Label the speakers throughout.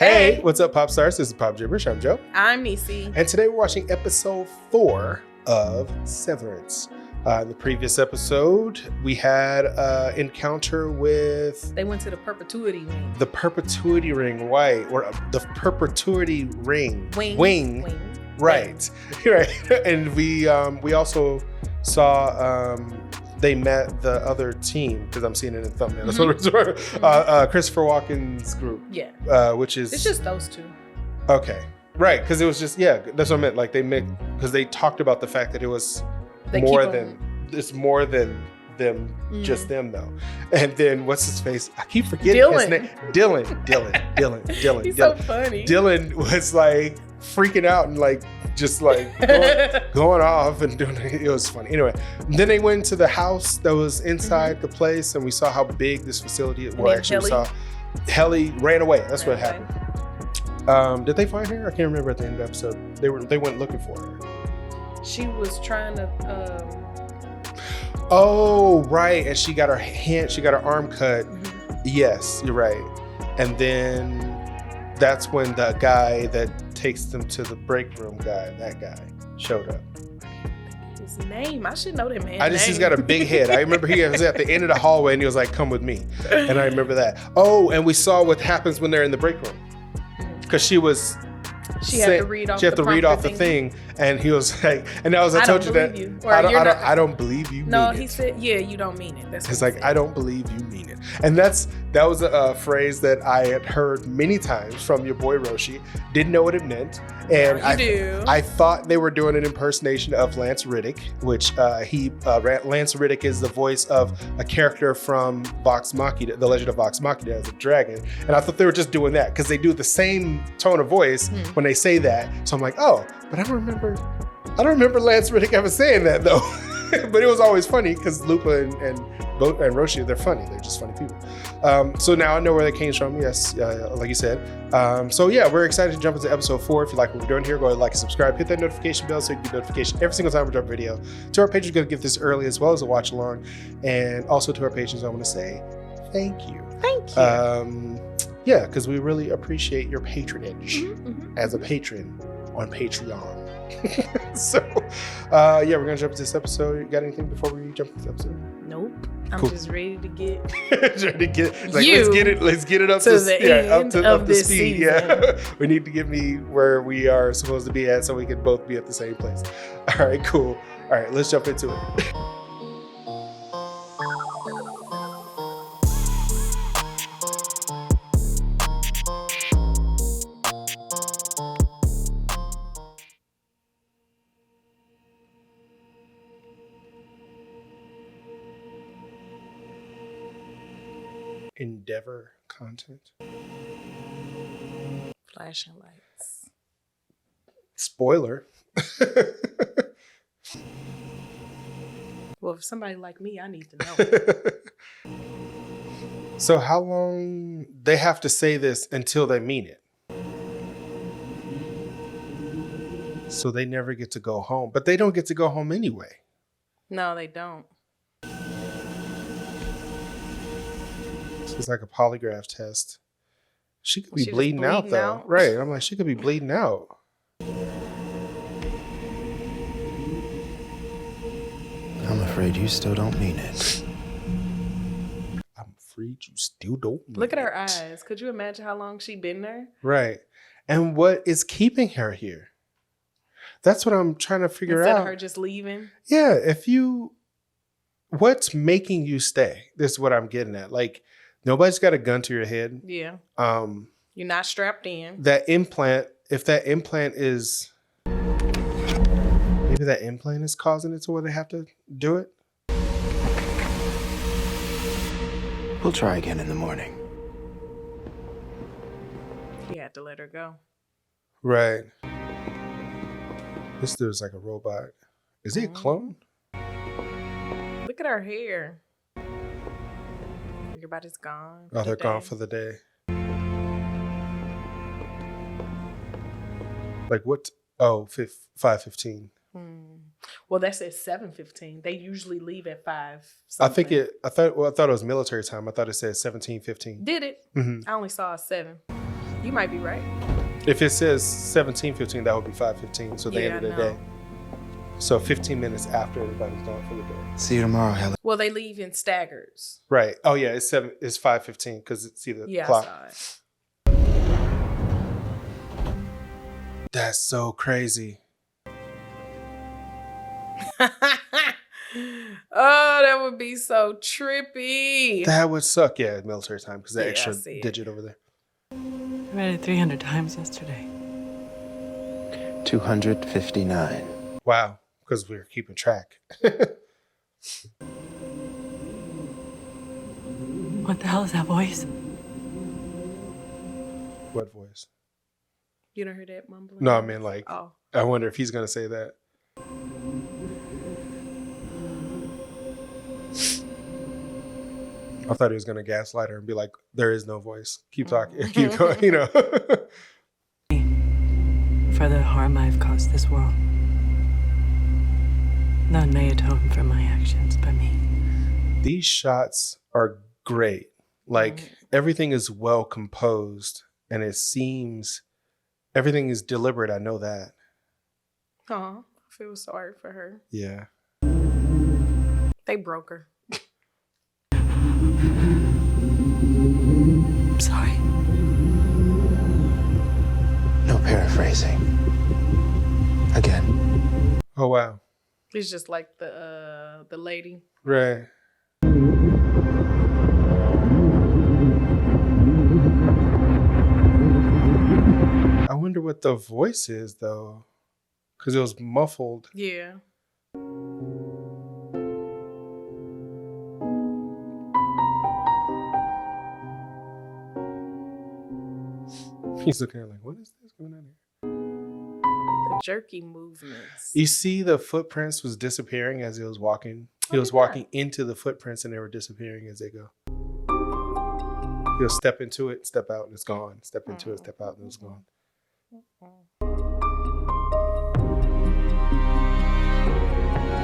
Speaker 1: Hey, what's up, pop stars? This is Pop Jibberish. I'm Joe.
Speaker 2: I'm Nisi.
Speaker 1: And today we're watching episode 4 of Severance. In the previous episode, we had an encounter with...
Speaker 2: They went to the perpetuity ring.
Speaker 1: The perpetuity ring, right? Or the perpetuity ring. Wing. Right. Right. And we also saw... they met the other team, because I'm seeing it in the thumbnail. That's what it's Christopher Walken's group.
Speaker 2: Yeah.
Speaker 1: Which is...
Speaker 2: It's just those two.
Speaker 1: Okay. Right. Because it was just, yeah, that's what I meant. Like they met, because they talked about the fact that it was more than them, just them though. And then what's his face? I keep forgetting his name. Dylan.
Speaker 2: He's so funny.
Speaker 1: Dylan was like freaking out and like, just like going off and doing it. It was funny. Anyway, then they went to the house that was inside the place, and we saw how big this facility is. Well, actually, we saw Helly ran away. That's what happened. Did they find her? I can't remember at the end of the episode. They went looking for her.
Speaker 2: She was trying to.
Speaker 1: Oh, right. And she got her arm cut. Yes, you're right. And then that's when the guy that takes them to the break room that guy showed up.
Speaker 2: His name, I should know that man.
Speaker 1: He's got a big head. I remember he was at the end of the hallway and he was like, "Come with me," and I remember that. Oh, and we saw what happens when they're in the break room, because she had to read off the thing, and he was like, and that was I told you that I don't believe you.
Speaker 2: No, he said, yeah, you don't mean it. That's
Speaker 1: it's like I don't believe you mean it, and that was a phrase that I had heard many times from your boy Roshi. Didn't know what it meant, and I thought they were doing an impersonation of Lance Riddick, which Lance Riddick is the voice of a character from Vox Machina, The Legend of Vox Machina, as a dragon, and I thought they were just doing that because they do the same tone of voice when they say that. So I'm like, oh, but I don't remember Lance Riddick ever saying that though. But it was always funny because Lupa and Roshi, they're funny. They're just funny people. So now I know where that came from. Yes, like you said. So yeah, we're excited to jump into episode 4. If you like what we're doing here, go ahead and like and subscribe. Hit that notification bell so you can get notification every single time we drop a video. To our patrons, going to give this early as well as a watch along. And also to our patrons, I want to say thank you.
Speaker 2: Thank you.
Speaker 1: Yeah, because we really appreciate your patronage as a patron on Patreon. So, yeah, we're gonna jump into this episode. You got anything before we jump into this episode?
Speaker 2: Nope. I'm just ready to get.
Speaker 1: Let's get it up to the end of this speed. Season. Yeah, we need to get me where we are supposed to be at, so we can both be at the same place. All right, cool. All right, let's jump into it. Endeavor content.
Speaker 2: Flashing lights.
Speaker 1: Spoiler.
Speaker 2: Well, for somebody like me, I need to know.
Speaker 1: So how long they have to say this until they mean it? So they never get to go home. But they don't get to go home anyway.
Speaker 2: No, they don't.
Speaker 1: It's like a polygraph test. She could be bleeding out though. Right. I'm like, she could be bleeding out.
Speaker 3: I'm afraid you still don't mean it.
Speaker 1: I'm afraid you still don't mean it.
Speaker 2: Look at her eyes. Could you imagine how long she's been there?
Speaker 1: Right. And what is keeping her here? That's what I'm trying to figure out.
Speaker 2: Instead of her just leaving?
Speaker 1: Yeah. What's making you stay? This is what I'm getting at. Like, nobody's got a gun to your head.
Speaker 2: Yeah. You're not strapped in.
Speaker 1: That implant, if that implant is, maybe that implant is causing it to where they have to do it.
Speaker 3: We'll try again in the morning.
Speaker 2: You had to let her go.
Speaker 1: Right. This dude's like a robot. Is he a clone?
Speaker 2: Look at her hair. Everybody's gone.
Speaker 1: Oh, they're gone for the day. Like what? Oh, 5:15.
Speaker 2: Well, that says 7:15. They usually leave at 5.
Speaker 1: I thought it was military time. I thought it said 17:15.
Speaker 2: Did it? I only saw a 7. You might be right.
Speaker 1: If it says 17:15, that would be 5:15. So the end of the day. So 15 minutes after everybody's gone for the day.
Speaker 3: See you tomorrow, Helen.
Speaker 2: Well, they leave in staggers.
Speaker 1: Right. Oh yeah, it's 5:15 because it's either clock.
Speaker 2: I saw it.
Speaker 1: That's so crazy.
Speaker 2: Oh, that would be so trippy.
Speaker 1: That would suck. Yeah, military time because the extra digit over there.
Speaker 4: I read it 300 times yesterday.
Speaker 3: 259.
Speaker 1: Wow, because we were keeping track.
Speaker 4: What the hell is that voice?
Speaker 1: What voice?
Speaker 2: You don't hear that mumbling?
Speaker 1: No, I mean like,
Speaker 2: oh.
Speaker 1: I wonder if he's going to say that. I thought he was going to gaslight her and be like, there is no voice. Keep talking. Keep going, you know.
Speaker 4: For the harm I've caused this world. None may atone for my actions but me.
Speaker 1: These shots are great. Like, everything is well composed and it seems everything is deliberate. I know that.
Speaker 2: I feel sorry for her.
Speaker 1: Yeah.
Speaker 2: They broke her.
Speaker 4: I'm sorry.
Speaker 3: No paraphrasing. Again.
Speaker 1: Oh, wow.
Speaker 2: It's just like the lady.
Speaker 1: Right. I wonder what the voice is, though. Because it was muffled.
Speaker 2: Yeah.
Speaker 1: He's looking at her like, what is this going on here?
Speaker 2: The jerky movements.
Speaker 1: You see the footprints was disappearing as he was walking. He was walking into the footprints and they were disappearing as they go. He'll step into it, step out, and it's gone. Step into it, step out, and it's gone.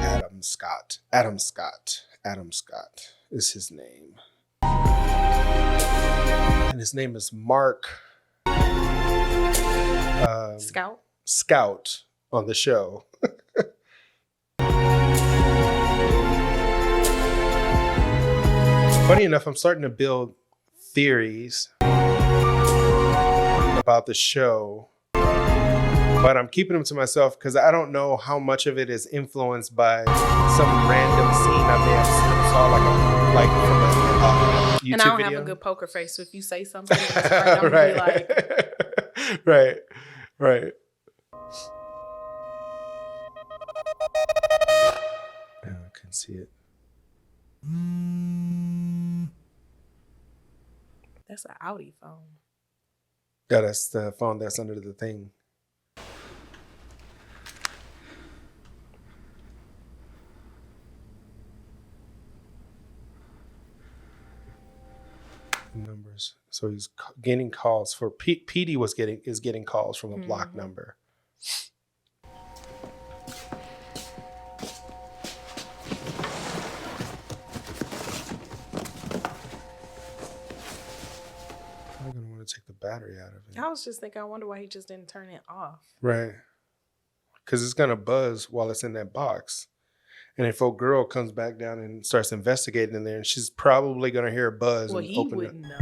Speaker 1: Adam Scott. Adam Scott. Adam Scott is his name. And his name is Mark Scout on the show. Funny enough, I'm starting to build theories about the show, but I'm keeping them to myself because I don't know how much of it is influenced by some random scene I may have saw like from a YouTube
Speaker 2: and I don't
Speaker 1: video.
Speaker 2: have a good poker face, so if you say something, I'm gonna be like,
Speaker 1: right. I can see it.
Speaker 2: That's an Outtie phone.
Speaker 1: Yeah, that's the phone that's under the thing. Numbers. So he's getting calls for PD is getting calls from a block number. I'm gonna want to take the battery out of it.
Speaker 2: I was just thinking, I wonder why he just didn't turn it off.
Speaker 1: Right. Because it's gonna buzz while it's in that box. And if a girl comes back down and starts investigating in there, and she's probably gonna hear a buzz.
Speaker 2: Well,
Speaker 1: and
Speaker 2: he wouldn't know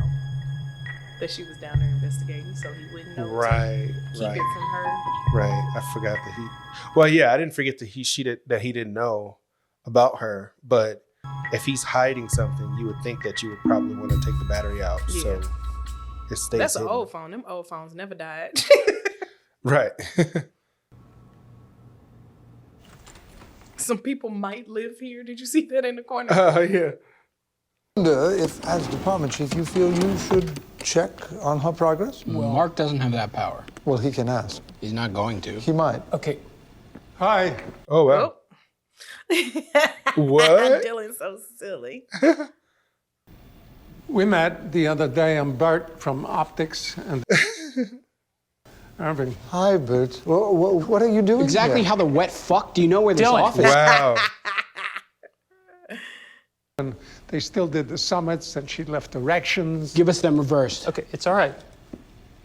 Speaker 2: that she was down there investigating, so he wouldn't know.
Speaker 1: Right.
Speaker 2: Keep it from her.
Speaker 1: Right. I forgot that he. Well, yeah, I didn't forget that he didn't know about her. But if he's hiding something, you would think that you would probably want to take the battery out. Yeah. So it stays.
Speaker 2: That's
Speaker 1: hidden.
Speaker 2: an old phone. Them old phones never died.
Speaker 1: Right.
Speaker 2: Some people might live here. Did you see that in the corner?
Speaker 1: Yeah.
Speaker 5: If, as department chief, you feel you should check on her progress?
Speaker 6: Well, Mark doesn't have that power.
Speaker 5: Well, he can ask.
Speaker 6: He's not going to.
Speaker 5: He might.
Speaker 6: Okay. Hi.
Speaker 1: Oh, wow.
Speaker 2: Oh.
Speaker 1: What?
Speaker 2: Dylan's so silly.
Speaker 7: We met the other day. I'm Burt from Optics and Irving.
Speaker 5: Hi, Burt. What are you doing
Speaker 6: Exactly
Speaker 5: here?
Speaker 6: how the wet fuck do you know where this
Speaker 7: Dylan.
Speaker 6: office is?
Speaker 1: Wow.
Speaker 7: And they still did the summits, and she left directions.
Speaker 6: Give us them reversed.
Speaker 7: Okay, it's all right.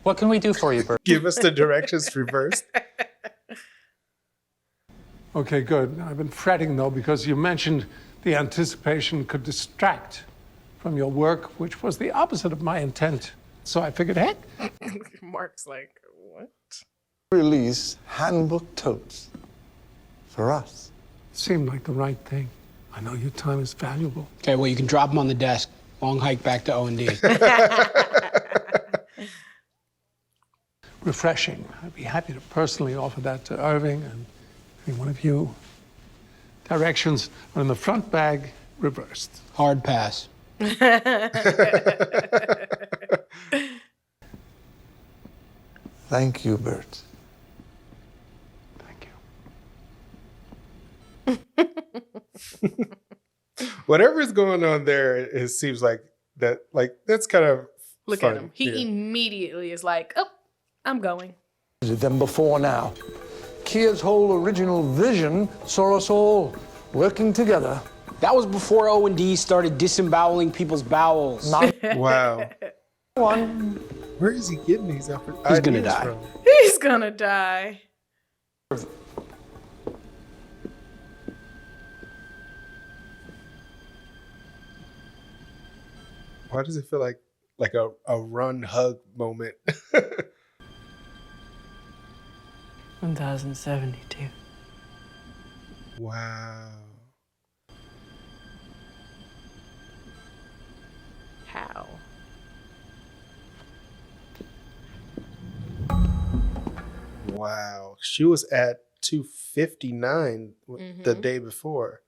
Speaker 6: What can we do for you, Burt?
Speaker 1: Give us the directions reversed.
Speaker 7: Okay, good. I've been fretting, though, because you mentioned the anticipation could distract from your work, which was the opposite of my intent. So I figured, heck.
Speaker 2: Mark's like, what?
Speaker 5: Release handbook totes for us.
Speaker 7: Seemed like the right thing. I know your time is valuable.
Speaker 6: Okay, well, you can drop them on the desk. Long hike back to O&D.
Speaker 7: Refreshing. I'd be happy to personally offer that to Irving and any one of you. Directions are in the front bag, reversed.
Speaker 6: Hard pass.
Speaker 5: Thank you, Burt.
Speaker 7: Thank you.
Speaker 1: Whatever's going on there, it seems like that's kind of
Speaker 2: Look
Speaker 1: fun.
Speaker 2: at him. He immediately is like, oh, I'm going.
Speaker 5: Than before now. Kia's whole original vision saw us all working together.
Speaker 6: That was before O&D started disemboweling people's bowels.
Speaker 1: Wow.
Speaker 5: One.
Speaker 1: Where is he getting these ideas
Speaker 6: He's gonna die.
Speaker 1: from?
Speaker 2: He's gonna die.
Speaker 1: Why does it feel like a run hug moment?
Speaker 4: 1072.
Speaker 1: Wow.
Speaker 2: How?
Speaker 1: Wow. She was at 259 the day before.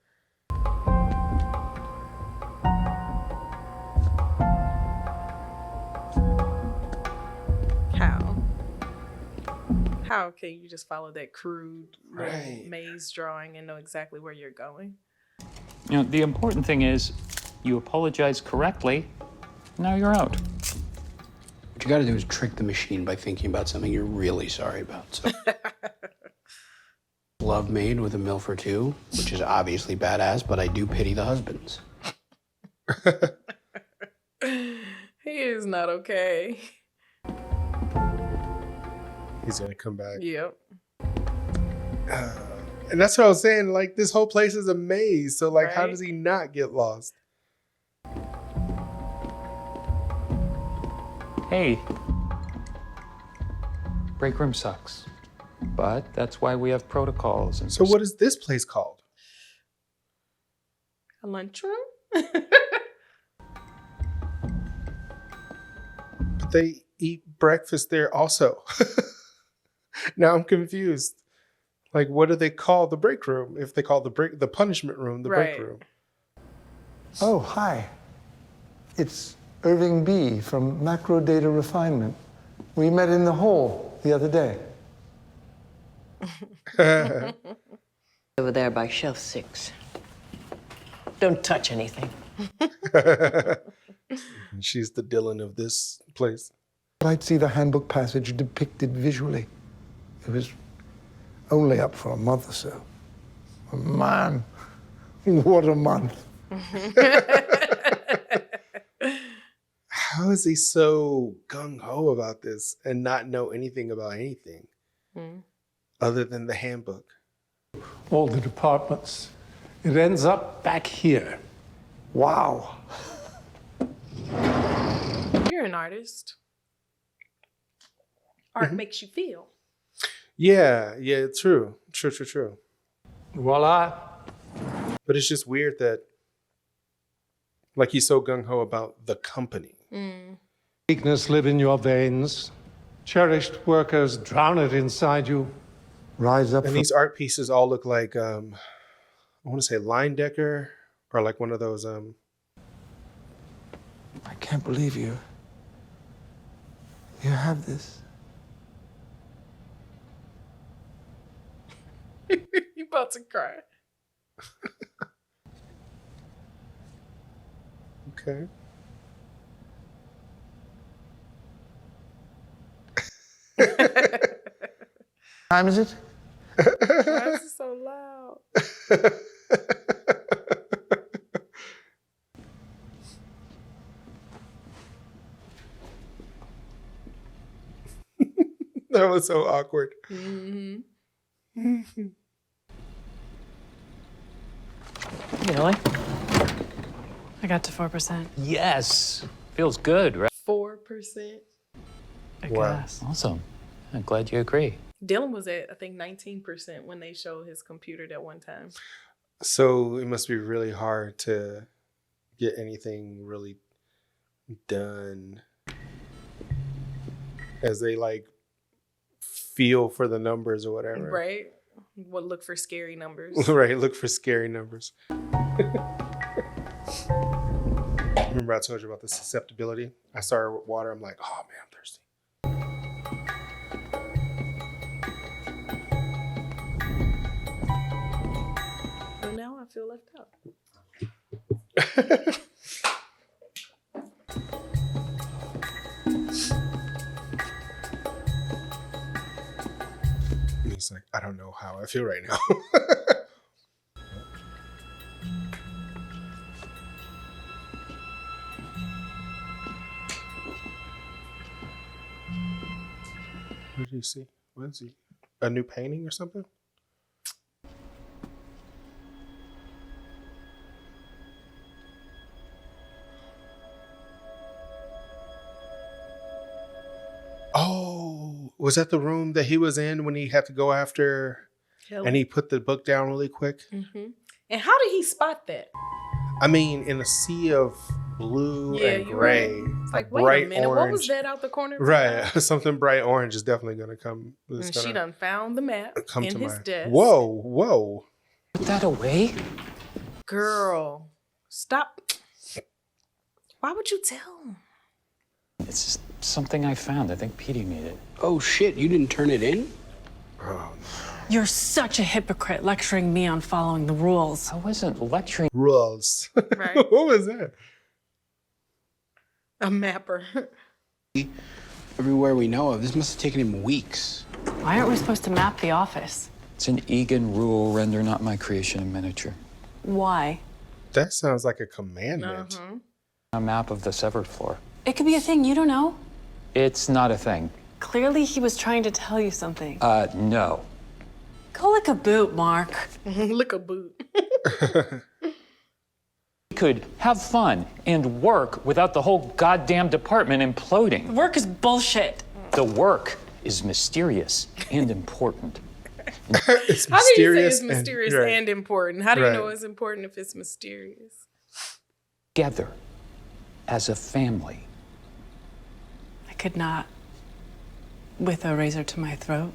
Speaker 2: How? How can you just follow that crude little
Speaker 1: Right.
Speaker 2: maze drawing and know exactly where you're going?
Speaker 8: You know, the important thing is you apologize correctly. Now you're out.
Speaker 6: What you gotta do is trick the machine by thinking about something you're really sorry about. So, love made with a MILF or two, which is obviously badass, but I do pity the husbands.
Speaker 2: He is not okay.
Speaker 1: He's gonna come back.
Speaker 2: Yep.
Speaker 1: And that's what I was saying. Like, this whole place is a maze. So, like, how
Speaker 2: Right.
Speaker 1: does he not get lost?
Speaker 8: Hey, break room sucks, but that's why we have protocols. And
Speaker 1: So, what is this place called?
Speaker 2: A lunchroom?
Speaker 1: But they eat breakfast there also. Now I'm confused. Like, what do they call the break room? If they call the punishment room the break
Speaker 2: Right.
Speaker 1: room?
Speaker 5: Oh, hi. It's Irving B. from Macro Data Refinement. We met in the hall the other day.
Speaker 9: Over there by shelf 6. Don't touch anything.
Speaker 1: She's the Dylan of this place.
Speaker 5: I'd see the handbook passage depicted visually. It was only up for a month or so. Man, what a month.
Speaker 1: How is he so gung-ho about this and not know anything about anything other than the handbook?
Speaker 7: All the departments. It ends up back here.
Speaker 5: Wow.
Speaker 2: You're an artist. Art makes you feel.
Speaker 1: Yeah, true.
Speaker 7: Voila.
Speaker 1: But it's just weird that, like, he's so gung-ho about the company.
Speaker 7: Weakness live in your veins. Cherished workers drown it inside you.
Speaker 5: Rise up
Speaker 1: And
Speaker 5: from
Speaker 1: these art pieces all look like, I want to say line decker, or like one of those,
Speaker 5: I can't believe you. You have this.
Speaker 2: You about to cry.
Speaker 1: okay.
Speaker 5: Time is it?
Speaker 2: Why is it so loud?
Speaker 1: That was so awkward.
Speaker 8: Really?
Speaker 4: I got to 4%.
Speaker 8: Yes. Feels good, right?
Speaker 2: 4%.
Speaker 4: I
Speaker 1: Wow.
Speaker 4: guess.
Speaker 8: Awesome. I'm glad you agree.
Speaker 2: Dylan was at, I think, 19% when they showed his computer that one time.
Speaker 1: So it must be really hard to get anything really done as they like feel for the numbers or whatever.
Speaker 2: Right? We'll look for scary numbers.
Speaker 1: Right, look for scary numbers. Remember I told you about the susceptibility? I started with water. I'm like, oh man, I'm thirsty.
Speaker 2: But now I feel left out.
Speaker 1: He's like, I don't know how I feel right now. What did you see? What is he? A new painting or something? Oh, was that the room that he was in when he had to go after and he put the book down really quick?
Speaker 2: Mm-hmm. And how did he spot that?
Speaker 1: I mean, in a sea of blue and gray,
Speaker 2: It's like,
Speaker 1: bright
Speaker 2: wait a minute,
Speaker 1: orange.
Speaker 2: what was that out the corner? of his
Speaker 1: Right,
Speaker 2: eye?
Speaker 1: something bright orange is definitely going to come.
Speaker 2: And she done found the map
Speaker 1: come
Speaker 2: in
Speaker 1: to
Speaker 2: his
Speaker 1: mind.
Speaker 2: desk.
Speaker 1: Whoa.
Speaker 8: Put that away?
Speaker 2: Girl, stop. Why would you tell?
Speaker 8: It's just something I found. I think Petey made it.
Speaker 6: Oh shit, you didn't turn it in?
Speaker 4: You're such a hypocrite lecturing me on following the rules.
Speaker 8: I wasn't lecturing.
Speaker 1: Rules.
Speaker 2: Right.
Speaker 1: What was that?
Speaker 2: A mapper.
Speaker 6: Everywhere we know of, this must have taken him weeks.
Speaker 4: Why aren't we supposed to map the office?
Speaker 8: It's an Egan rule, render not my creation in miniature.
Speaker 4: Why?
Speaker 1: That sounds like a commandment.
Speaker 8: A map of the severed floor.
Speaker 4: It could be a thing you don't know.
Speaker 8: It's not a thing.
Speaker 4: Clearly, he was trying to tell you something.
Speaker 8: No.
Speaker 4: Go lick a boot, Mark.
Speaker 2: Lick a boot.
Speaker 8: We could have fun and work without the whole goddamn department imploding.
Speaker 4: Work is bullshit.
Speaker 8: The work is mysterious and important.
Speaker 1: It's
Speaker 2: How do you say
Speaker 1: mysterious
Speaker 2: it's mysterious
Speaker 1: right.
Speaker 2: and important? How do you
Speaker 1: Right.
Speaker 2: know it's important if it's mysterious?
Speaker 8: Together as a family.
Speaker 4: I could not, with a razor to my throat,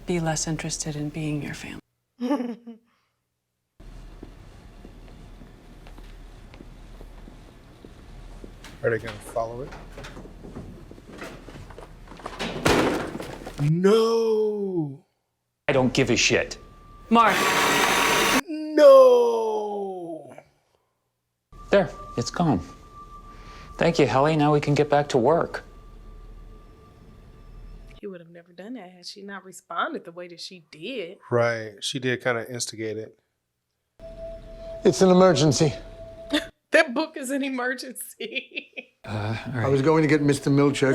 Speaker 4: be less interested in being your family.
Speaker 1: Are they going to follow it? No.
Speaker 8: I don't give a shit.
Speaker 4: Mark,
Speaker 1: No.
Speaker 8: There, it's gone. Thank you, Helly. Now we can get back to work.
Speaker 2: He would have never done that had she not responded the way that she did.
Speaker 1: Right. She did kind of instigate it.
Speaker 5: It's an emergency.
Speaker 2: That book is an emergency.
Speaker 5: I was going to get Mr. Milchek.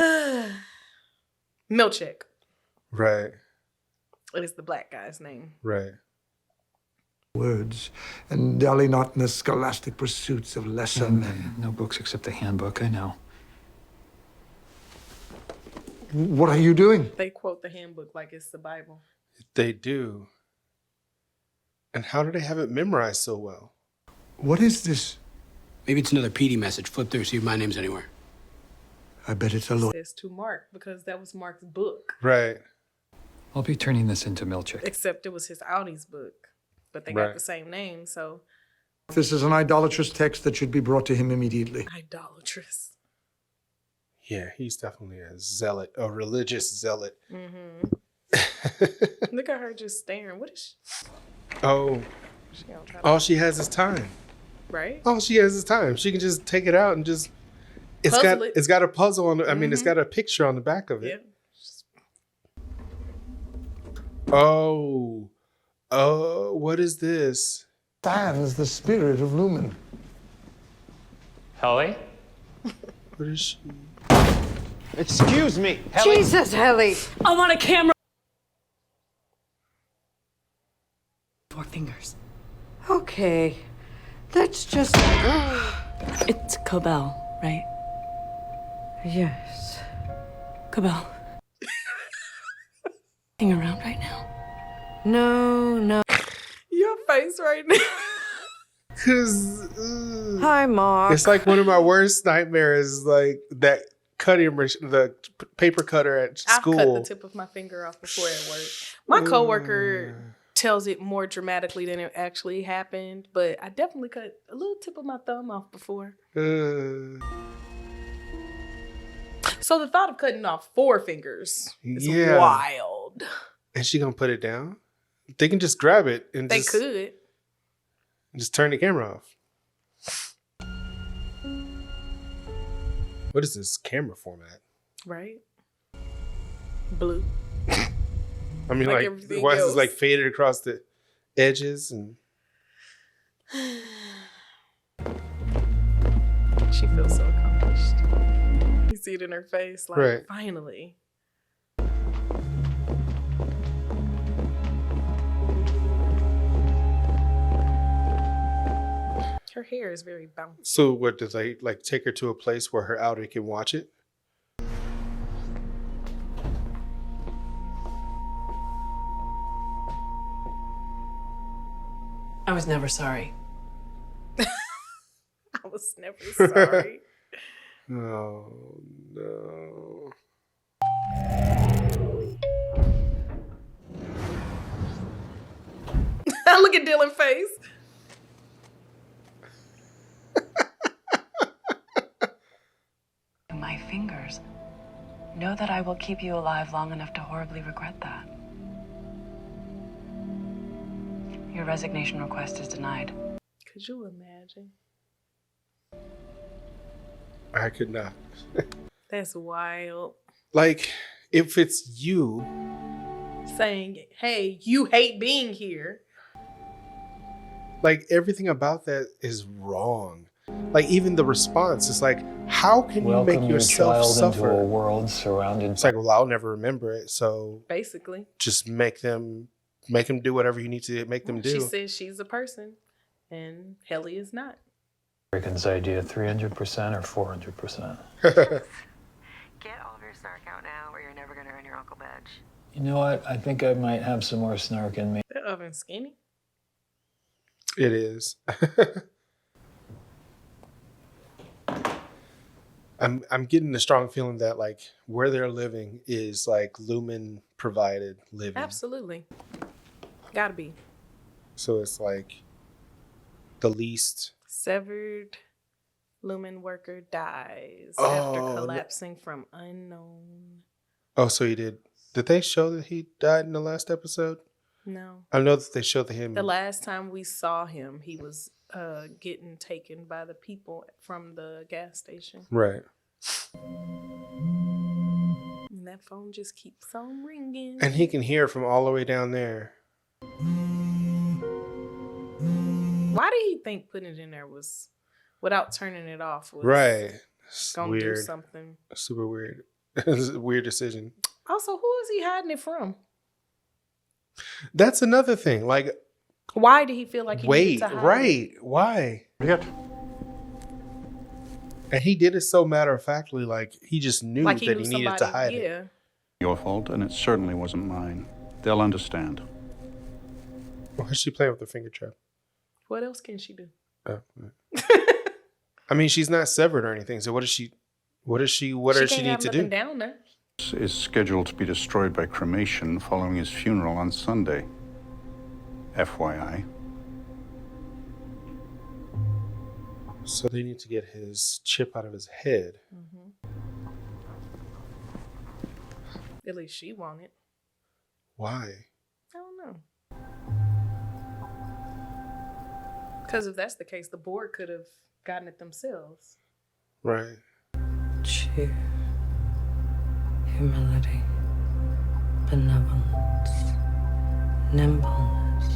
Speaker 2: Milchek.
Speaker 1: Right.
Speaker 2: It is the black guy's name.
Speaker 1: Right.
Speaker 5: Words and dally not in the scholastic pursuits of lesser men.
Speaker 8: No books except the handbook, I know.
Speaker 5: What are you doing?
Speaker 2: They quote the handbook like it's the Bible.
Speaker 1: They do. And how do they have it memorized so well?
Speaker 5: What is this?
Speaker 6: Maybe it's another PD message. Flip through, see if my name's anywhere.
Speaker 5: I bet it's a
Speaker 2: It
Speaker 5: lawyer.
Speaker 2: says to Mark because that was Mark's book.
Speaker 1: Right.
Speaker 8: I'll be turning this into Milchik.
Speaker 2: Except it was his Audie's book. But they
Speaker 1: Right.
Speaker 2: got the same name, so
Speaker 5: This is an idolatrous text that should be brought to him immediately.
Speaker 2: idolatrous.
Speaker 1: Yeah, he's definitely a zealot, a religious zealot.
Speaker 2: Look at her just staring. What is
Speaker 1: Oh,
Speaker 2: she on top
Speaker 1: all she has is time.
Speaker 2: right?
Speaker 1: All she has is time. She can just take it out and just.
Speaker 2: Puzzle it.
Speaker 1: It's got a puzzle on. I mean, it's got a picture on the back of it.
Speaker 2: Yeah.
Speaker 1: Oh, what is this?
Speaker 5: Fans the spirit of Lumen.
Speaker 8: Helly?
Speaker 1: What is she?
Speaker 3: Excuse me, Helly.
Speaker 9: Jesus, Helly.
Speaker 4: I want a camera. 4 fingers.
Speaker 9: Okay. Let's just...
Speaker 4: It's Cobell, right?
Speaker 9: Yes.
Speaker 4: Cobell. Hang around right now.
Speaker 9: No.
Speaker 2: Your face right now.
Speaker 1: Cause
Speaker 9: Hi, Mark.
Speaker 1: it's like one of my worst nightmares, like that the paper cutter at school.
Speaker 2: I've cut the tip of my finger off before at work. My coworker tells it more dramatically than it actually happened, but I definitely cut a little tip of my thumb off before. So the thought of cutting off 4 fingers is wild.
Speaker 1: And she gonna put it down? They can just grab it and
Speaker 2: They could.
Speaker 1: just turn the camera off. What is this camera format?
Speaker 2: Right? Blue.
Speaker 1: I mean, like why is this like faded across the edges and
Speaker 2: She feels so accomplished. You see it in her face, like,
Speaker 1: right.
Speaker 2: Finally. Her hair is very bouncy.
Speaker 1: So what, did they like take her to a place where her outie can watch it?
Speaker 4: I was never sorry.
Speaker 2: I was never sorry.
Speaker 1: Oh no.
Speaker 2: Look at Dylan's face.
Speaker 4: My fingers. Know that I will keep you alive long enough to horribly regret that. Your resignation request is denied.
Speaker 2: Could you imagine?
Speaker 1: I could not.
Speaker 2: That's wild.
Speaker 1: Like, if it's you
Speaker 2: saying, hey, you hate being here.
Speaker 1: Like, everything about that is wrong. Like, even the response is like, how can you make yourself suffer?
Speaker 3: Into a world surrounded.
Speaker 1: It's like, well, I'll never remember it, so
Speaker 2: basically,
Speaker 1: just make them do whatever you need to make them do.
Speaker 2: She says she's a person, and Helly is not.
Speaker 3: American's idea, 300% or 400%.
Speaker 9: Get all of your snark out now, or you're never gonna earn your Uncle Badge.
Speaker 3: You know what? I think I might have some more snark in me.
Speaker 2: That oven's skinny.
Speaker 1: It is. I'm getting the strong feeling that like where they're living is like Lumen provided living.
Speaker 2: Absolutely. Gotta be.
Speaker 1: So it's like the least
Speaker 2: severed Lumen worker dies after collapsing from unknown.
Speaker 1: Oh, so he did. Did they show that he died in the last episode?
Speaker 2: No.
Speaker 1: I know that they showed him.
Speaker 2: The last time we saw him, he was getting taken by the people from the gas station.
Speaker 1: Right.
Speaker 2: And that phone just keeps on ringing.
Speaker 1: And he can hear from all the way down there.
Speaker 2: Why did he think putting it in there was, without turning it off, was
Speaker 1: right?
Speaker 2: Gonna
Speaker 1: weird.
Speaker 2: do something.
Speaker 1: Super weird. It's a weird decision.
Speaker 2: Also, who is he hiding it from?
Speaker 1: That's another thing. Like,
Speaker 2: why did he feel like he needed to hide
Speaker 1: right? Why?
Speaker 7: Yet.
Speaker 1: And he did it so matter-of-factly, like he just knew
Speaker 2: like
Speaker 1: that he needed to hide it.
Speaker 10: Your fault, and it certainly wasn't mine. They'll understand.
Speaker 1: Why is she playing with her finger trap?
Speaker 2: What else can she do?
Speaker 1: Oh, I mean, she's not severed or anything. So what does she need to do?
Speaker 2: Down there.
Speaker 10: Is scheduled to be destroyed by cremation following his funeral on Sunday. FYI.
Speaker 1: So they need to get his chip out of his head.
Speaker 2: Mm-hmm. At least she wanted.
Speaker 1: Why?
Speaker 2: I don't know. Because if that's the case, the board could have gotten it themselves.
Speaker 1: Right.
Speaker 9: Cheer. Humility. Benevolence. Nimbleness.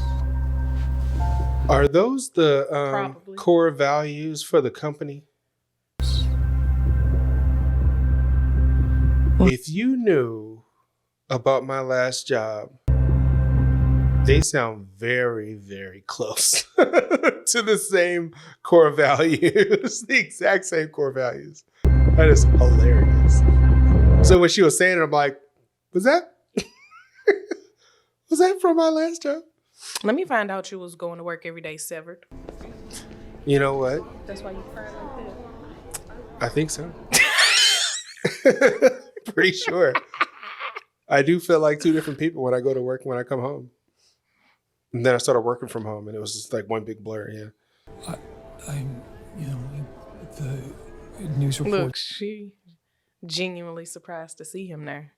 Speaker 1: Are those the core values for the company? If you knew about my last job, they sound very, very close to the same core values, the exact same core values. That is hilarious. So when she was saying it, I'm like, was that from my last job?
Speaker 2: Let me find out you was going to work every day severed.
Speaker 1: You know what?
Speaker 2: That's why you cried like that.
Speaker 1: I think so. Pretty sure. I do feel like two different people when I go to work and when I come home. And then I started working from home, and it was just like one big blur. Yeah.
Speaker 11: I'm, the news report.
Speaker 2: Look, she genuinely surprised to see him there.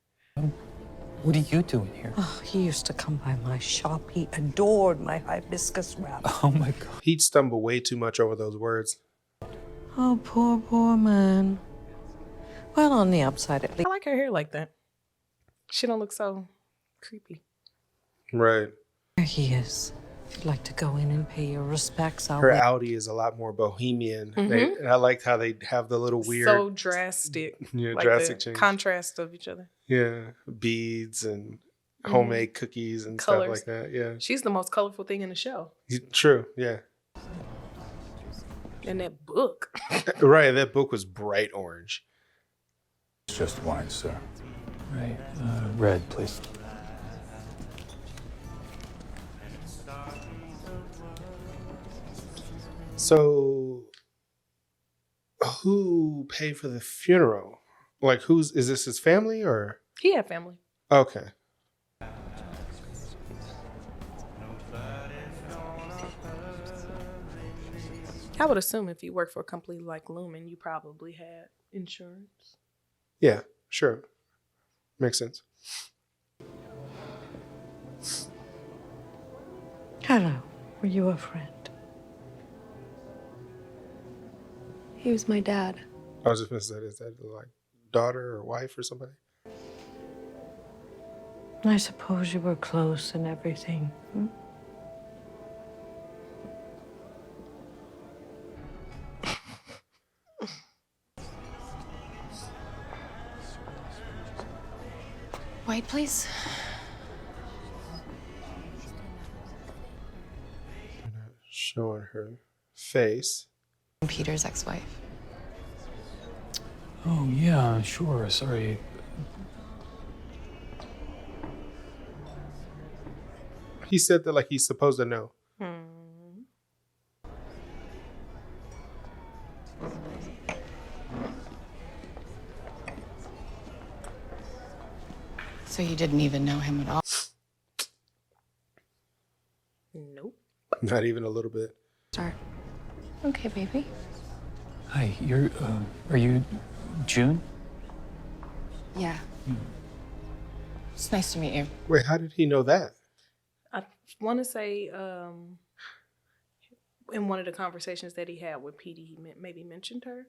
Speaker 11: What are you doing here?
Speaker 12: Oh, he used to come by my shop. He adored my hibiscus wrap.
Speaker 11: Oh my God.
Speaker 1: He'd stumble way too much over those words.
Speaker 12: Oh, poor man. Well, on the upside at least.
Speaker 2: I like her hair like that. She don't look so creepy.
Speaker 1: Right.
Speaker 12: There he is. If you'd like to go in and pay your respects, I'll
Speaker 1: Her
Speaker 12: wait.
Speaker 1: Audi is a lot more bohemian.
Speaker 2: Mhm.
Speaker 1: And I liked how they have the little weird,
Speaker 2: So drastic.
Speaker 1: yeah,
Speaker 2: like
Speaker 1: drastic
Speaker 2: the
Speaker 1: change.
Speaker 2: contrast of each other.
Speaker 1: Yeah, beads and homemade cookies and
Speaker 2: Colors.
Speaker 1: stuff like that. Yeah,
Speaker 2: She's the most colorful thing in the show.
Speaker 1: true. Yeah,
Speaker 2: And that book.
Speaker 1: right. That book was bright orange.
Speaker 13: It's just wine, sir.
Speaker 11: Right. Red, please.
Speaker 1: So, who paid for the funeral? Like, is this his family or?
Speaker 2: He had family.
Speaker 1: Okay.
Speaker 2: I would assume if you work for a company like Lumen, you probably had insurance.
Speaker 1: Yeah, sure. Makes sense.
Speaker 12: Hello. Were you a friend?
Speaker 14: He was my dad.
Speaker 1: I was just going to say, is that like daughter or wife or somebody?
Speaker 12: I suppose you were close and everything. Hmm?
Speaker 14: White, please.
Speaker 1: Showing her face.
Speaker 14: Peter's ex-wife.
Speaker 11: Oh, yeah, sure. Sorry.
Speaker 1: He said that like he's supposed to know.
Speaker 14: So you didn't even know him at all?
Speaker 2: Nope.
Speaker 1: Not even a little bit.
Speaker 14: Start. Okay, baby.
Speaker 11: Hi, are you June?
Speaker 14: Yeah. It's nice to meet you.
Speaker 1: Wait, how did he know that?
Speaker 2: I want to say in one of the conversations that he had with Petey, he maybe mentioned her.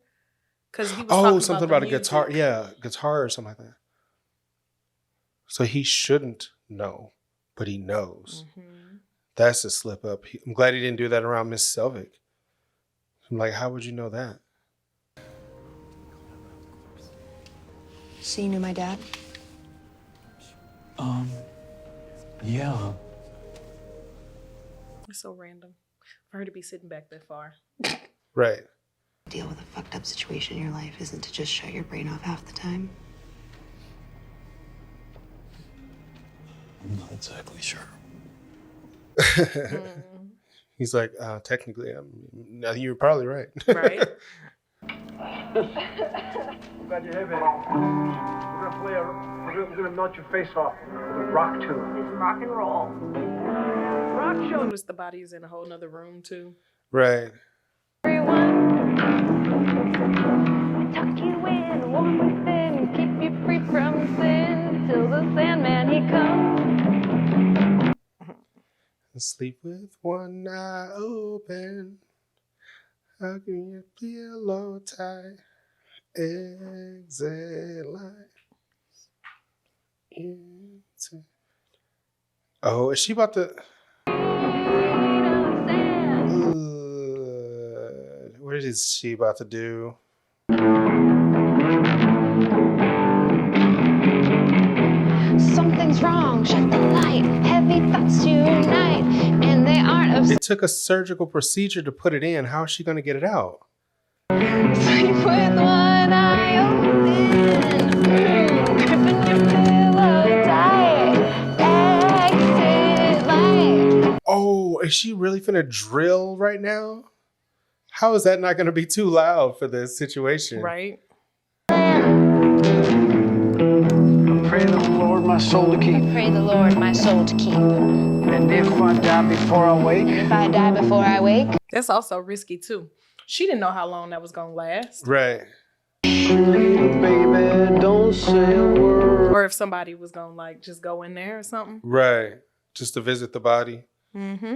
Speaker 2: Because he was talking
Speaker 1: something about a guitar. Yeah, guitar or something like that. So he shouldn't know, but he knows.
Speaker 2: Mm-hmm.
Speaker 1: That's a slip up. I'm glad he didn't do that around Miss Selvig. I'm like, how would you know that?
Speaker 14: So you knew my dad?
Speaker 11: Yeah.
Speaker 2: It's so random for her to be sitting back that far.
Speaker 1: Right.
Speaker 14: Deal with a fucked up situation in your life isn't to just shut your brain off half the time.
Speaker 11: I'm not exactly sure.
Speaker 1: He's like, technically, no, you're probably right.
Speaker 2: Right.
Speaker 15: Glad you're here, baby. We're gonna melt your face off with a rock tune.
Speaker 9: It's rock and roll.
Speaker 2: Rock show. Notice the body is in a whole nother room too.
Speaker 1: Right.
Speaker 9: Tuck you in, warm within, keep you free from sin till the Sandman he comes.
Speaker 1: Sleep with one eye open. How can you pillow tight? Exit light. Oh, is she about to? What is she about to do? took a surgical procedure to put it in. How is she going to get it out?
Speaker 9: Sleep with one eye open, gripping your pillow tight, exit light.
Speaker 1: Oh, is she really finna drill right now? How is that not going to be too loud for this situation?
Speaker 2: Right.
Speaker 15: Pray the Lord my soul to keep.
Speaker 9: Pray the Lord my soul to keep.
Speaker 15: And if I die before I wake.
Speaker 9: And if I die before I wake.
Speaker 2: That's also risky too. She didn't know how long that was gonna last.
Speaker 1: Right.
Speaker 15: Baby, don't say a word.
Speaker 2: Or if somebody was gonna like just go in there or something.
Speaker 1: Right. Just to visit the body.
Speaker 2: Mm-hmm.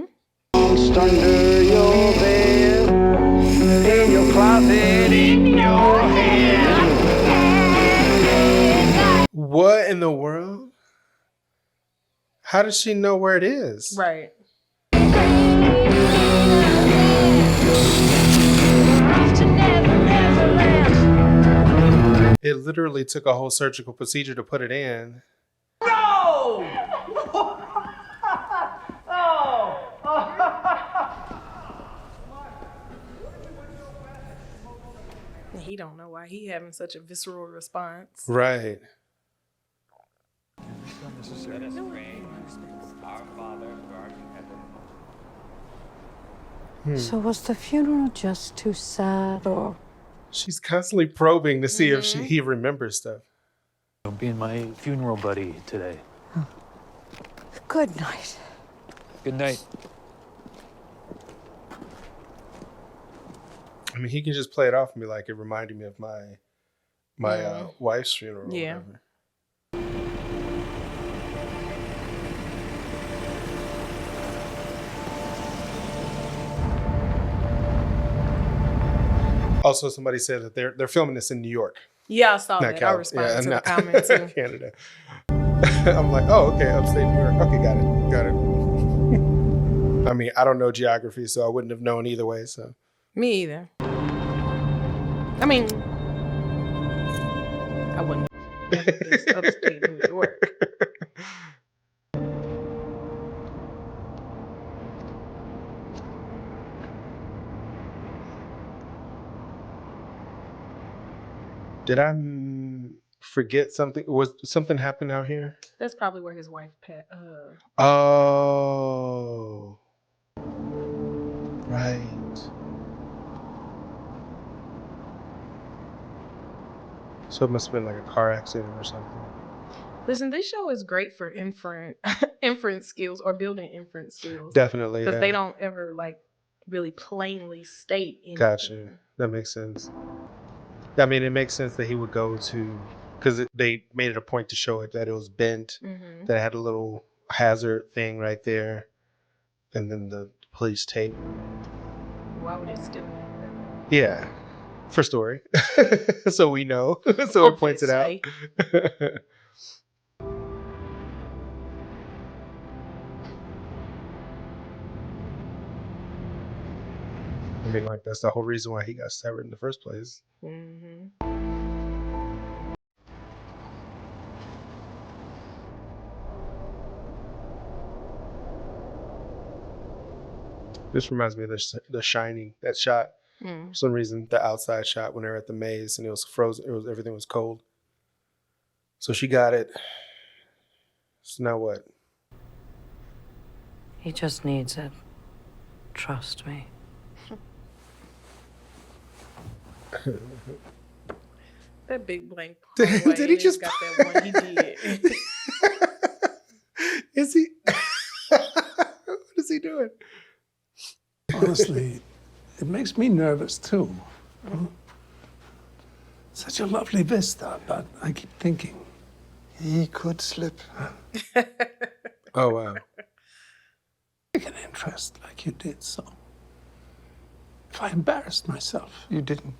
Speaker 15: Under your bed, in your closet, in your head.
Speaker 1: What in the world? How does she know where it is?
Speaker 2: Right.
Speaker 1: It literally took a whole surgical procedure to put it in.
Speaker 15: No!
Speaker 2: He don't know why he having such a visceral response.
Speaker 1: Right.
Speaker 12: So was the funeral just too sad, or?
Speaker 1: She's constantly probing to see if he remembers stuff.
Speaker 11: Being my funeral buddy today.
Speaker 12: Good night.
Speaker 11: Good night.
Speaker 1: I mean, he can just play it off and be like, it reminded me of my wife's funeral.
Speaker 2: Yeah.
Speaker 1: Or whatever. Also, somebody said that they're filming this in New York.
Speaker 2: Yeah, I saw that. I responded to the comment too.
Speaker 1: Canada. I'm like, oh, okay, upstate New York. Okay, got it. I mean, I don't know geography, so I wouldn't have known either way. So
Speaker 2: Me either. I mean, I wouldn't. It's upstate New York.
Speaker 1: did I forget something? Was something happened out here?
Speaker 2: That's probably where his wife passed.
Speaker 1: Oh, right. So it must have been like a car accident or something.
Speaker 2: Listen, this show is great for inference skills or building inference skills.
Speaker 1: Definitely,
Speaker 2: because
Speaker 1: yeah.
Speaker 2: they don't ever like really plainly state anything.
Speaker 1: Gotcha. That makes sense. I mean, it makes sense that he would go to, because they made it a point to show it that it was bent, that it had a little hazard thing right there, and then the police tape.
Speaker 2: Why would it still be there?
Speaker 1: Yeah, for story. So we know. So it points it out. I mean, like, that's the whole reason why he got severed in the first place. This reminds me of the Shining, that shot. For some reason, the outside shot when they were at the maze and it was frozen, everything was cold. So she got it. So now what?
Speaker 12: He just needs it. Trust me.
Speaker 2: That big blank.
Speaker 1: Did he just
Speaker 2: got that one? He did.
Speaker 1: Is he? What is he doing?
Speaker 7: Honestly, it makes me nervous too. Such a lovely vista, but I keep thinking
Speaker 5: he could slip.
Speaker 1: Oh, wow.
Speaker 7: Take an interest like you did, so if I embarrassed myself.
Speaker 5: You didn't.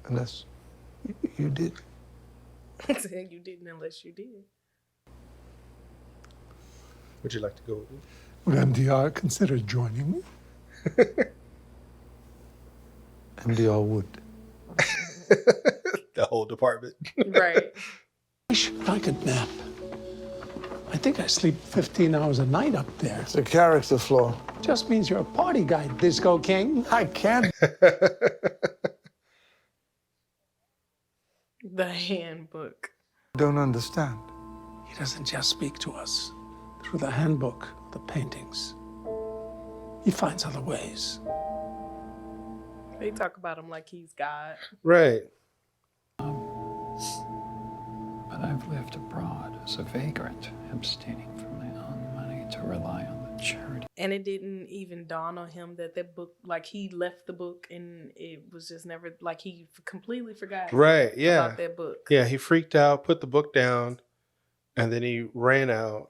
Speaker 5: Unless you did.
Speaker 2: You didn't unless you did.
Speaker 1: Would you like to go with me?
Speaker 7: Would MDR consider joining me?
Speaker 5: MDR would.
Speaker 1: The whole department.
Speaker 2: Right.
Speaker 7: I could nap. I think I sleep 15 hours a night up there.
Speaker 5: It's a character flaw.
Speaker 7: Just means you're a party guy, Disco King.
Speaker 5: I can't.
Speaker 2: The handbook.
Speaker 5: Don't understand.
Speaker 7: He doesn't just speak to us through the handbook, the paintings. He finds other ways.
Speaker 2: They talk about him like he's God.
Speaker 1: Right.
Speaker 8: But I've lived abroad as a vagrant, abstaining from my own money to rely on the charity.
Speaker 2: And it didn't even dawn on him that book, like he left the book and it was just never, like he completely forgot
Speaker 1: Right, yeah.
Speaker 2: about that book.
Speaker 1: Yeah, he freaked out, put the book down, and then he ran out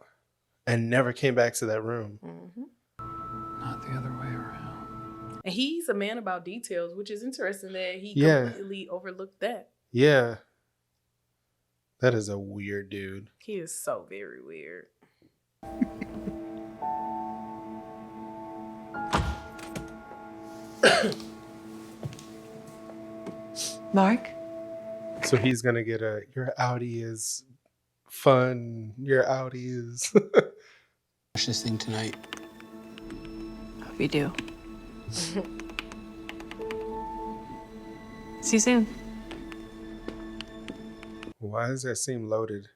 Speaker 1: and never came back to that room.
Speaker 2: Mm-hmm.
Speaker 8: Not the other way around.
Speaker 2: And he's a man about details, which is interesting that he completely overlooked that.
Speaker 1: Yeah. That is a weird dude.
Speaker 2: He is so very weird.
Speaker 12: Mark?
Speaker 1: So he's going to get your Outtie is fun. Your Outtie is...
Speaker 6: Watch this thing tonight.
Speaker 4: Hope you do. See you soon.
Speaker 1: Why does that seem loaded?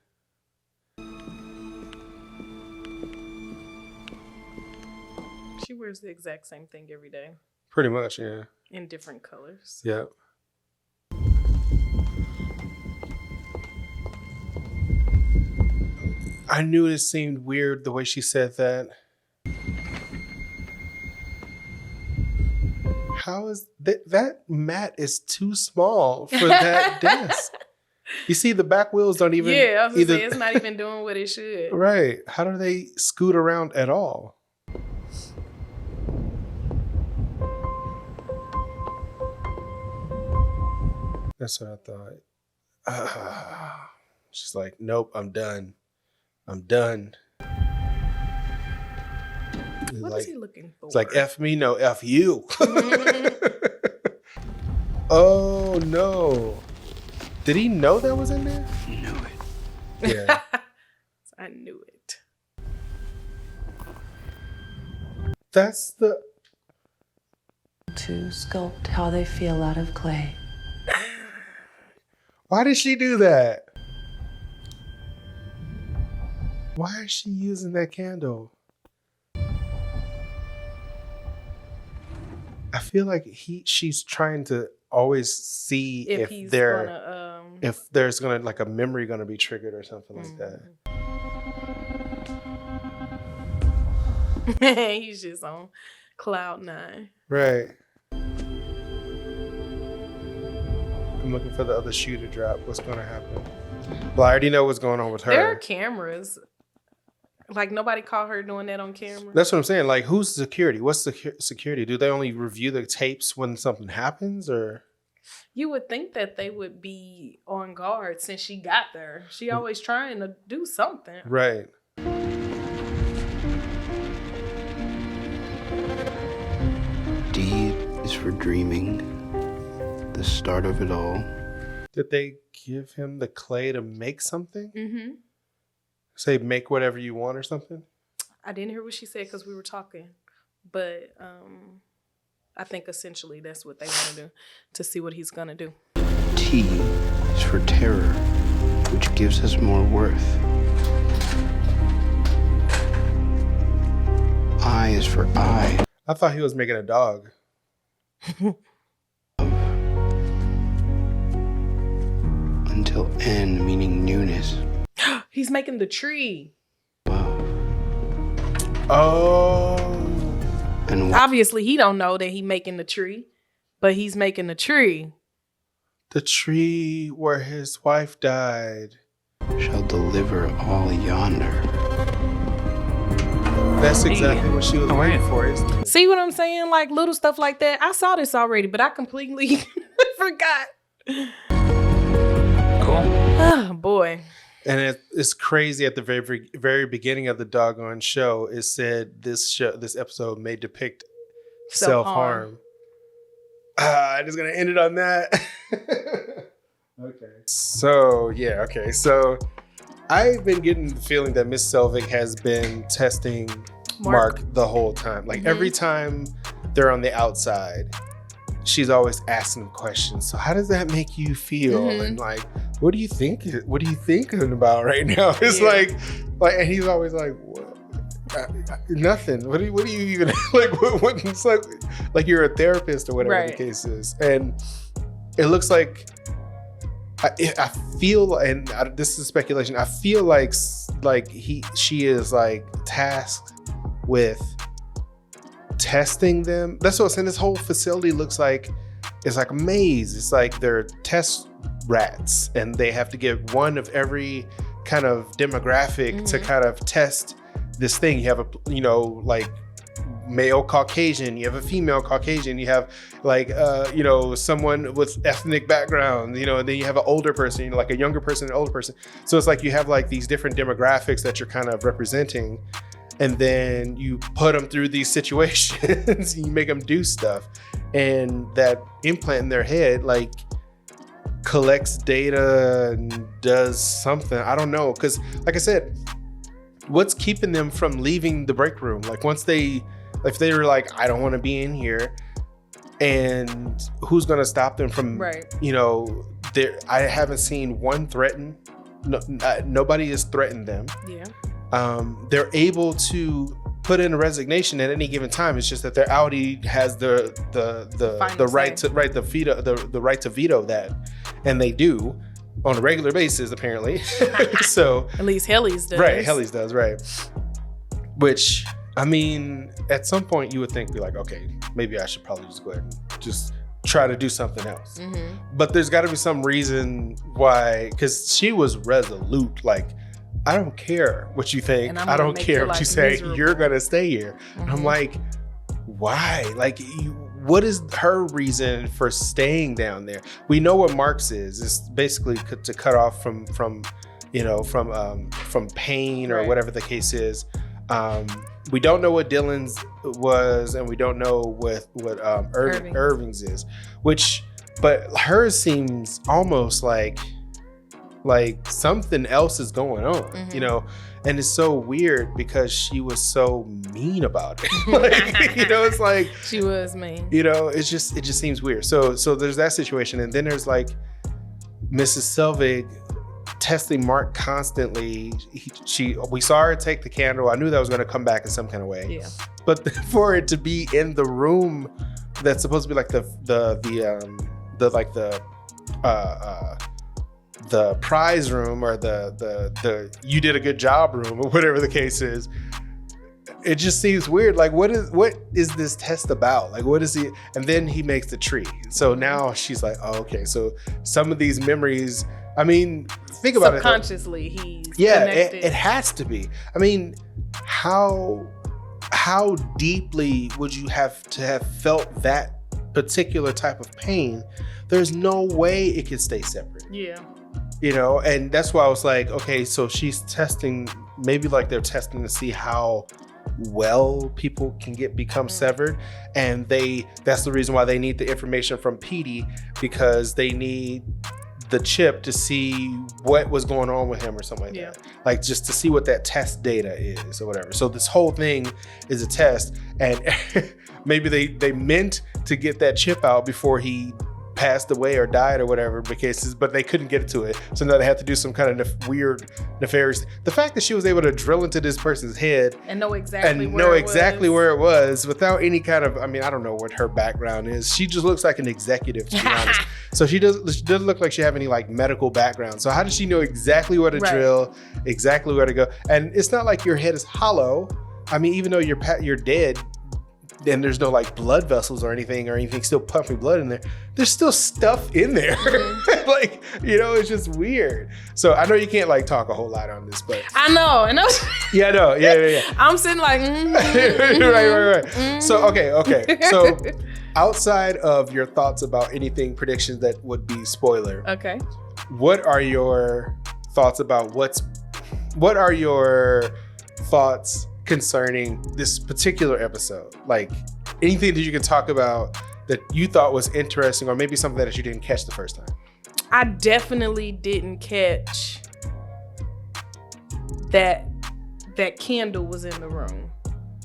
Speaker 2: She wears the exact same thing every day.
Speaker 1: Pretty much, yeah.
Speaker 2: In different colors.
Speaker 1: Yep. I knew it seemed weird the way she said that. How is that mat is too small for that desk? You see, the back wheels don't even.
Speaker 2: Yeah, I was gonna say it's not even doing what it should.
Speaker 1: Right. How do they scoot around at all? That's what I thought. She's like, nope, I'm done. I'm done.
Speaker 2: What is he looking for?
Speaker 1: It's like, F me, no, F you. Oh, no. Did he know that was in there?
Speaker 6: Knew it.
Speaker 1: Yeah.
Speaker 2: I knew it.
Speaker 1: That's the...
Speaker 12: To sculpt how they feel out of clay.
Speaker 1: Why did she do that? Why is she using that candle? I feel like she's trying to always see if there's gonna like a memory gonna be triggered or something like
Speaker 2: that. He's just on cloud 9.
Speaker 1: Right. I'm looking for the other shoe to drop. What's gonna happen? Well, I already know what's going on with her.
Speaker 2: There are cameras. Like, nobody caught her doing that on camera.
Speaker 1: That's what I'm saying. Like, who's security? What's the security? Do they only review the tapes when something happens, or?
Speaker 2: You would think that they would be on guard since she got there. She always trying to do something.
Speaker 1: Right.
Speaker 6: D is for dreaming, the start of it all.
Speaker 1: Did they give him the clay to make something?
Speaker 2: Mm-hmm.
Speaker 1: Say, make whatever you want or something?
Speaker 2: I didn't hear what she said because we were talking. But I think essentially that's what they want to do, to see what he's going to do.
Speaker 6: T is for terror, which gives us more worth. I is for I.
Speaker 1: I thought he was making a dog.
Speaker 6: Until N, meaning newness.
Speaker 2: He's making the tree.
Speaker 1: Oh.
Speaker 6: And
Speaker 2: obviously he don't know that he making the tree, but he's making the tree.
Speaker 1: The tree where his wife died.
Speaker 6: Shall deliver all yonder.
Speaker 1: That's exactly what she was waiting for, isn't it?
Speaker 2: See what I'm saying? Like little stuff like that. I saw this already, but I completely forgot.
Speaker 8: Cool.
Speaker 2: Oh boy.
Speaker 1: And it's crazy. At the very beginning of the doggone show, it said this episode may depict self-harm. I'm just gonna end it on that. Okay. So yeah. Okay. So I've been getting the feeling that Miss Selvig has been testing Mark the whole time. Like every time they're on the outside, she's always asking him questions. So how does that make you feel? And like, what do you think? What are you thinking about right now? It's like, and he's always like, what? Nothing. What do you even like? What it's like you're a therapist or whatever the case is. And it looks like I feel, and this is speculation. I feel like she is like tasked with testing them. That's what I'm saying. This whole facility looks like it's like a maze. It's like they're test rats, and they have to get one of every kind of demographic to kind of test this thing. You have a like male Caucasian, you have a female Caucasian, you have like someone with ethnic background, and then you have an older person, like a younger person, an older person. So it's like you have like these different demographics that you're kind of representing, and then you put them through these situations and you make them do stuff, and that implant in their head like collects data and does something. I don't know, because like I said, what's keeping them from leaving the break room? Like if they were like, I don't want to be in here, and who's going to stop them from, I haven't seen one threaten. No, nobody has threatened them. Yeah. They're able to put in a resignation at any given time. It's just that their Outtie has the right to veto that, and they do on a regular basis apparently. So
Speaker 2: at least Helly's does.
Speaker 1: Right, Helly's does, right. Which, I mean, at some point you would think, be like, okay, maybe I should probably just go ahead and just try to do something else. But there's got to be some reason why, because she was resolute. Like, I don't care what you think. I don't care what you say. Miserable. You're going to stay here. I'm like, why? Like, what is her reason for staying down there? We know what Mark's is. It's basically to cut off from pain or whatever the case is. We don't know what Dylan's was, and we don't know what Irving's is. But hers seems almost like something else is going on, and it's so weird because she was so mean about it. It's like
Speaker 2: she was mean.
Speaker 1: It just seems weird. So there's that situation, and then there's like Mrs. Selvig testing Mark constantly. We saw her take the candle. I knew that was going to come back in some kind of way. Yeah. But for it to be in the room that's supposed to be like the prize room, or the you did a good job room, or whatever the case is, it just seems weird. Like, what is this test about? Like, what is he? And then he makes the tree. So now she's like, oh, okay. So some of these memories, I mean, think about it.
Speaker 2: Subconsciously, he's connected.
Speaker 1: It has to be. I mean, how deeply would you have to have felt that particular type of pain? There's no way it could stay separate.
Speaker 2: Yeah.
Speaker 1: And that's why I was like, okay, so she's testing, maybe like they're testing to see how well people can become severed, and that's the reason why they need the information from Petey, because they need the chip to see what was going on with him or something like that. Like, just to see what that test data is or whatever. So this whole thing is a test, and maybe they meant to get that chip out before he passed away or died or whatever, but they couldn't get to it. So now they have to do some kind of weird, nefarious. The fact that she was able to drill into this person's head
Speaker 2: and know exactly
Speaker 1: where it was without any kind of, I mean, I don't know what her background is. She just looks like an executive, to be honest. So she doesn't look like she have any like medical background. So how does she know exactly where to drill, exactly where to go? And it's not like your head is hollow. I mean, even though you're dead, and there's no like blood vessels or anything still pumping blood in there, there's still stuff in there. Like, it's just weird. So I know you can't like talk a whole lot on this, but
Speaker 2: I know.
Speaker 1: Yeah, I know. Yeah.
Speaker 2: I'm sitting like,
Speaker 1: right. So okay. So outside of your thoughts about anything predictions that would be spoiler,
Speaker 2: okay,
Speaker 1: what are your thoughts about what are your thoughts concerning this particular episode? Like, anything that you can talk about that you thought was interesting, or maybe something that you didn't catch the first time?
Speaker 2: I definitely didn't catch that candle was in the room.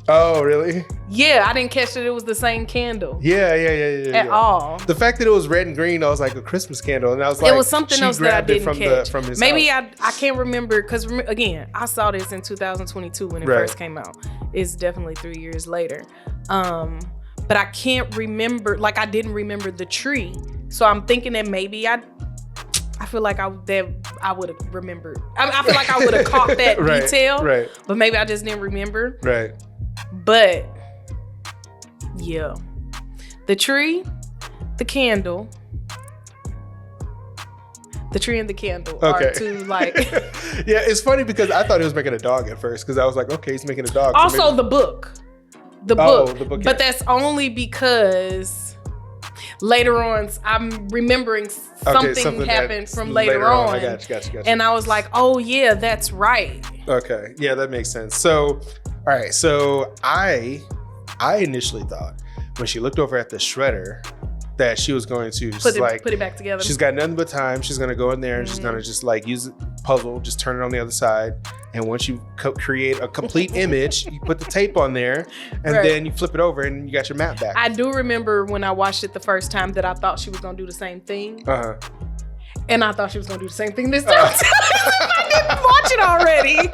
Speaker 1: Oh, really?
Speaker 2: Yeah, I didn't catch that it was the same candle.
Speaker 1: Yeah.
Speaker 2: At all.
Speaker 1: The fact that it was red and green, I was like a Christmas candle, and I was like,
Speaker 2: it was something else that I didn't catch.
Speaker 1: From his
Speaker 2: Maybe
Speaker 1: house.
Speaker 2: I can't remember because again, I saw this in 2022 when it first came out. It's definitely 3 years later. But I can't remember. Like I didn't remember the tree, so I'm thinking that maybe I feel like I would have remembered. I feel like I would have caught that detail.
Speaker 1: Right.
Speaker 2: But maybe I just didn't remember.
Speaker 1: Right.
Speaker 2: But yeah, the tree, the candle. The tree and the candle are two like.
Speaker 1: Yeah, it's funny because I thought he was making a dog at first because I was like, okay, he's making a dog.
Speaker 2: Also,
Speaker 1: so maybe...
Speaker 2: the book. The book. But that's only because later on, I'm remembering something happened from later on.
Speaker 1: I got you.
Speaker 2: And I was like, oh yeah, that's right.
Speaker 1: Okay, yeah, that makes sense. So, all right, so I initially thought when she looked over at the shredder that she was going to
Speaker 2: put it back together.
Speaker 1: She's got nothing but time. She's gonna go in there and she's gonna just like use a puzzle, just turn it on the other side. And once you create a complete image, you put the tape on there and then you flip it over and you got your map back.
Speaker 2: I do remember when I watched it the first time that I thought she was gonna do the same thing. And I thought she was gonna do the same thing this time. I didn't watch it already.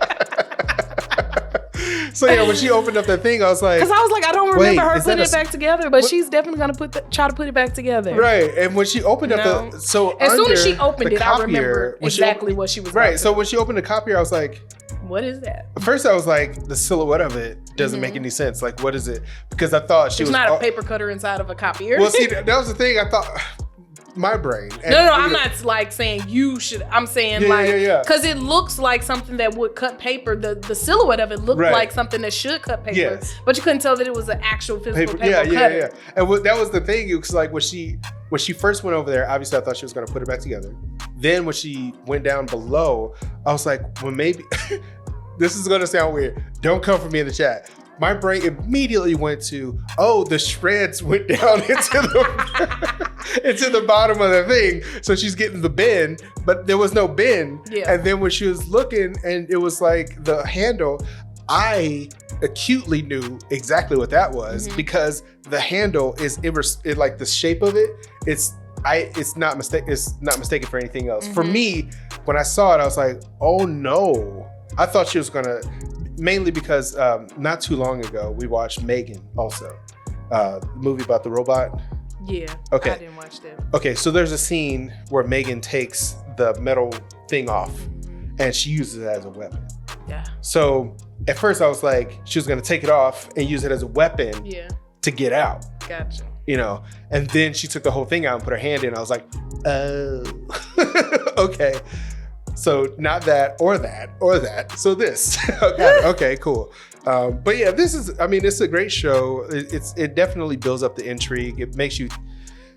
Speaker 1: So yeah, when she opened up that thing, I was like,
Speaker 2: because I was like, I don't remember her putting it back together, but she's definitely gonna try to put it back together.
Speaker 1: Right, and when she opened up
Speaker 2: as soon as she opened it, I remember exactly what she was.
Speaker 1: Right, so when she opened the copier, I was like,
Speaker 2: what is that?
Speaker 1: At first, I was like, the silhouette of it doesn't make any sense. Like, what is it? Because I thought she was
Speaker 2: not a paper cutter inside of a copier.
Speaker 1: Well, see, that was the thing. I thought. My brain.
Speaker 2: No, I'm not like saying you should. I'm saying because it looks like something that would cut paper. The silhouette of it looked like something that should cut paper, but you couldn't tell that it was an actual physical paper cutter.
Speaker 1: Yeah. And that was the thing. It was like when she first went over there, obviously I thought she was going to put it back together. Then when she went down below, I was like, well, maybe this is going to sound weird. Don't come for me in the chat. My brain immediately went to, the shreds went down into the bottom of the thing. So she's getting the bin, but there was no bin. Yeah. And then when she was looking and it was like the handle, I acutely knew exactly what that was because the handle is like the shape of it. It's not mistaken for anything else. For me, when I saw it, I was like, oh no. I thought she was gonna, mainly because not too long ago, we watched Megan also, the movie about the robot.
Speaker 2: Yeah,
Speaker 1: okay.
Speaker 2: I didn't watch that.
Speaker 1: Okay, so there's a scene where Megan takes the metal thing off and she uses it as a weapon.
Speaker 2: Yeah.
Speaker 1: So at first I was like, she was gonna take it off and use it as a weapon to get out.
Speaker 2: Gotcha.
Speaker 1: You know, and then she took the whole thing out and put her hand in. I was like, oh, okay. So not that or that or that. So this. Okay, cool. But yeah, it's a great show. It definitely builds up the intrigue. It makes you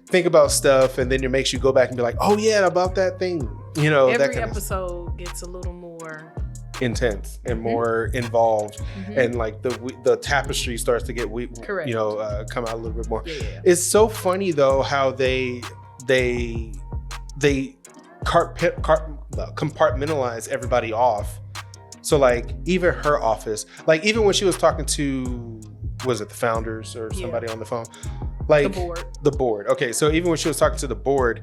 Speaker 1: think about stuff, and then it makes you go back and be like, oh yeah, about that thing. You know,
Speaker 2: every episode gets a little more
Speaker 1: intense and more involved, and like the tapestry starts to get come out a little bit more.
Speaker 2: Yeah.
Speaker 1: It's so funny though how they compartmentalize everybody off. So like even her office, like even when she was talking to, was it the founders or somebody on the phone? Like the board. Okay, so even when she was talking to the board,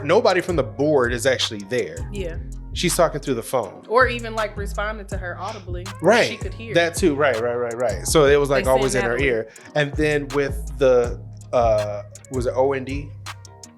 Speaker 1: nobody from the board is actually there.
Speaker 2: Yeah.
Speaker 1: She's talking through the phone.
Speaker 2: Or even like responding to her audibly.
Speaker 1: Right.
Speaker 2: She could hear.
Speaker 1: That too. Right. So it was like always in her ear. And then with the, was it OND?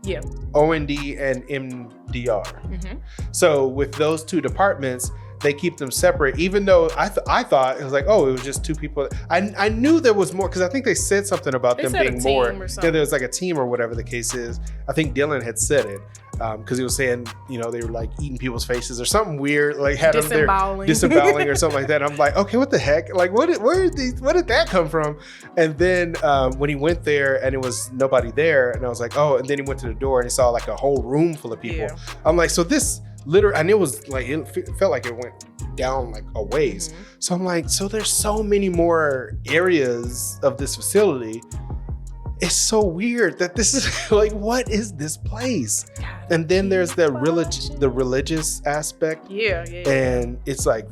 Speaker 2: Yeah.
Speaker 1: OND and MDR. So with those two departments, they keep them separate, even though I thought it was like, it was just two people. I knew there was more because I think they said something about them being more. Yeah, there was like a team or whatever the case is. I think Dylan had said it because he was saying, they were like eating people's faces or something weird, like had them there disemboweling or something like that. I'm like, okay, what the heck? Like, where did that come from? And then when he went there and it was nobody there, and I was like, and then he went to the door and he saw like a whole room full of people. Yeah. I'm like, so this. Literally, and it was like, it felt like it went down like a ways. So I'm like, so there's so many more areas of this facility. It's so weird that this is like, what is this place? And then there's the religious aspect.
Speaker 2: Yeah.
Speaker 1: And it's like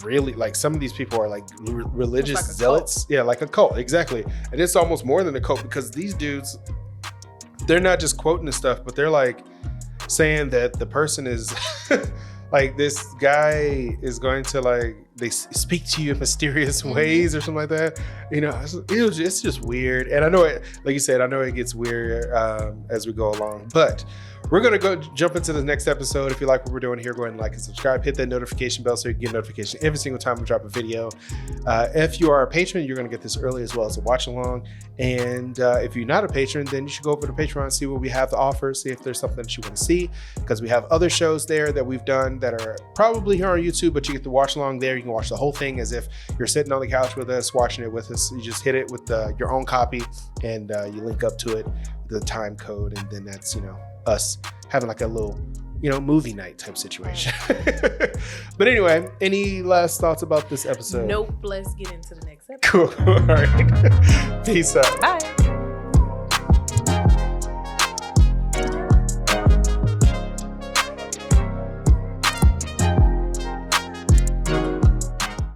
Speaker 1: really like some of these people are like religious
Speaker 2: like
Speaker 1: zealots. Yeah, like a cult, exactly. And it's almost more than a cult because these dudes, they're not just quoting the stuff, but they're like saying that the person is like this guy is going to like they speak to you in mysterious ways or something like that. You know, it's just weird. And I know it, like you said, I know it gets weirder as we go along, but we're going to go jump into the next episode. If you like what we're doing here, go ahead and like and subscribe. Hit that notification bell so you can get notification every single time we drop a video. If you are a patron, you're going to get this early as well as a watch along. And if you're not a patron, then you should go over to Patreon and see what we have to offer. See if there's something that you want to see, because we have other shows there that we've done that are probably here on YouTube, but you get to watch along there. You can watch the whole thing as if you're sitting on the couch with us, watching it with us. You just hit it with your own copy and you link up to it, the time code. And then that's, you know, us having like a little, you know, movie night type situation. But anyway, any last thoughts about this episode?
Speaker 2: Nope. Let's get into the next episode.
Speaker 1: Cool. All right. Peace out.
Speaker 2: Bye.